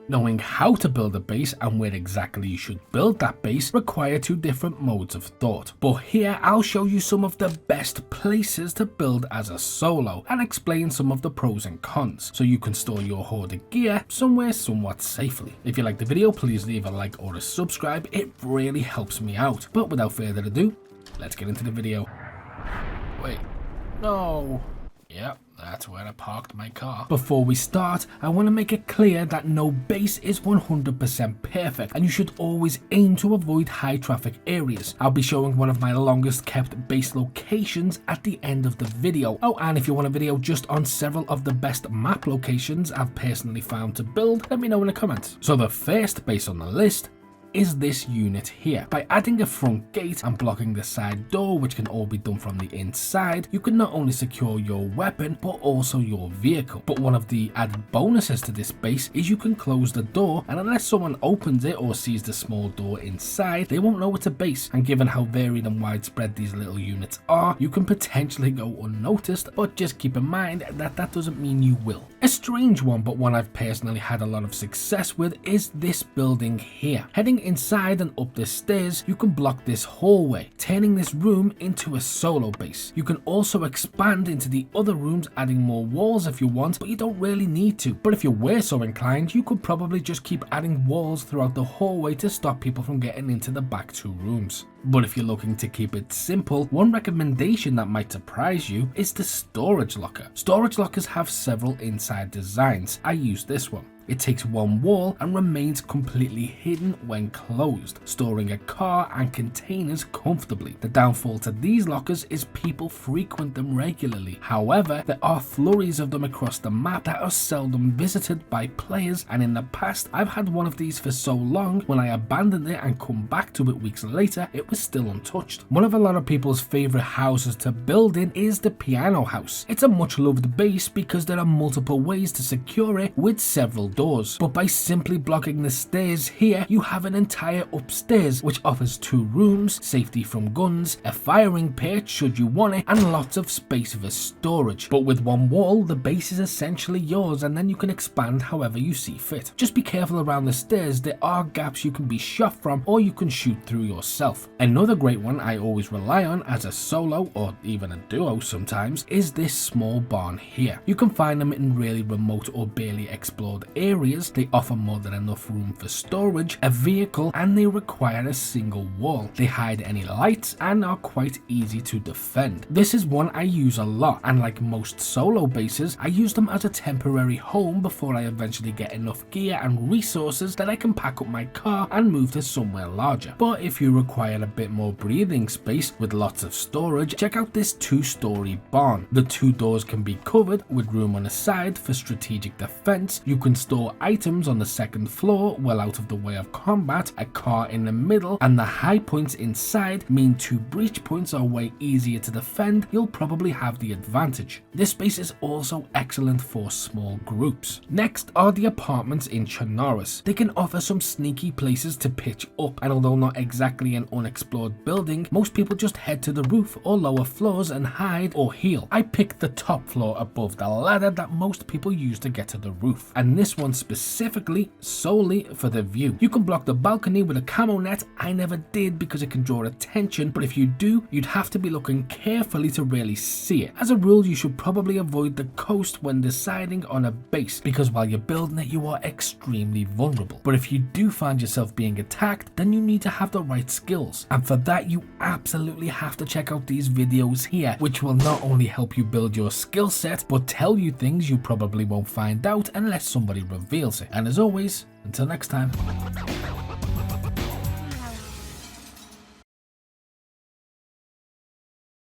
Knowing how to build a base and where exactly you should build that base require two different modes of thought. But here I'll show you some of the best places to build as a solo and explain some of the pros and cons so you can store your hoarded gear somewhere somewhat safely. If you like the video, please leave a like or a subscribe, it really helps me out. But without further ado, let's get into the video. Wait, no. Yep, that's where I parked my car. Before we start, I want to make it clear that no base is 100% perfect and you should always aim to avoid high traffic areas. I'll be showing one of my longest kept base locations at the end of the video. Oh, and if you want a video just on several of the best map locations I've personally found to build, let me know in the comments. So the first base on the list is this unit here. By adding a front gate and blocking the side door, which can all be done from the inside, you can not only secure your weapon but also your vehicle. But one of the added bonuses to this base is you can close the door, and unless someone opens it or sees the small door inside, they won't know it's a base. And given how varied and widespread these little units are, you can potentially go unnoticed, but just keep in mind that that doesn't mean you will. A strange one, but one I've personally had a lot of success with, is this building here. Heading inside and up the stairs, you can block this hallway, turning this room into a solo base. You can also expand into the other rooms, adding more walls if you want, but you don't really need to. But if you were so inclined, you could probably just keep adding walls throughout the hallway to stop people from getting into the back two rooms. But if you're looking to keep it simple, one recommendation that might surprise you is the storage locker. Storage lockers have several inside designs. I use this one. It takes one wall and remains completely hidden when closed, storing a car and containers comfortably. The downfall to these lockers is people frequent them regularly. However, there are flurries of them across the map that are seldom visited by players, and in the past I've had one of these for so long, when I abandoned it and come back to it weeks later, it was still untouched. One of a lot of people's favourite houses to build in is the piano house. It's a much loved base because there are multiple ways to secure it with several doors, but by simply blocking the stairs here, you have an entire upstairs which offers two rooms, safety from guns, a firing perch should you want it, and lots of space for storage. But with one wall, the base is essentially yours, and then you can expand however you see fit. Just be careful around the stairs, there are gaps you can be shot from or you can shoot through yourself. Another great one I always rely on as a solo or even a duo sometimes is this small barn here. You can find them in really remote or barely explored areas. They offer more than enough room for storage, a vehicle, and they require a single wall. They hide any lights and are quite easy to defend. This is one I use a lot, and like most solo bases, I use them as a temporary home before I eventually get enough gear and resources that I can pack up my car and move to somewhere larger. But if you require a bit more breathing space with lots of storage, check out this two-story barn. The two doors can be covered with room on the side for strategic defense. You can store items on the second floor well out of the way of combat, a car in the middle, and the high points inside mean two breach points are way easier to defend. You'll probably have the advantage. This space is also excellent for small groups. Next are the apartments in Chernarus. They can offer some sneaky places to pitch up, and although not exactly an unexplored building, most people just head to the roof or lower floors and hide or heal. I picked the top floor above the ladder that most people use to get to the roof, and this one specifically solely for the view. You can block the balcony with a camo net. I never did because it can draw attention, but if you do, you'd have to be looking carefully to really see it. As a rule, you should probably avoid the coast when deciding on a base, because while you're building it, you are extremely vulnerable. But if you do find yourself being attacked, then you need to have the right skills, and for that you absolutely have to check out these videos here, which will not only help you build your skill set, but tell you things you probably won't find out unless somebody reveals it. And as always, until next time.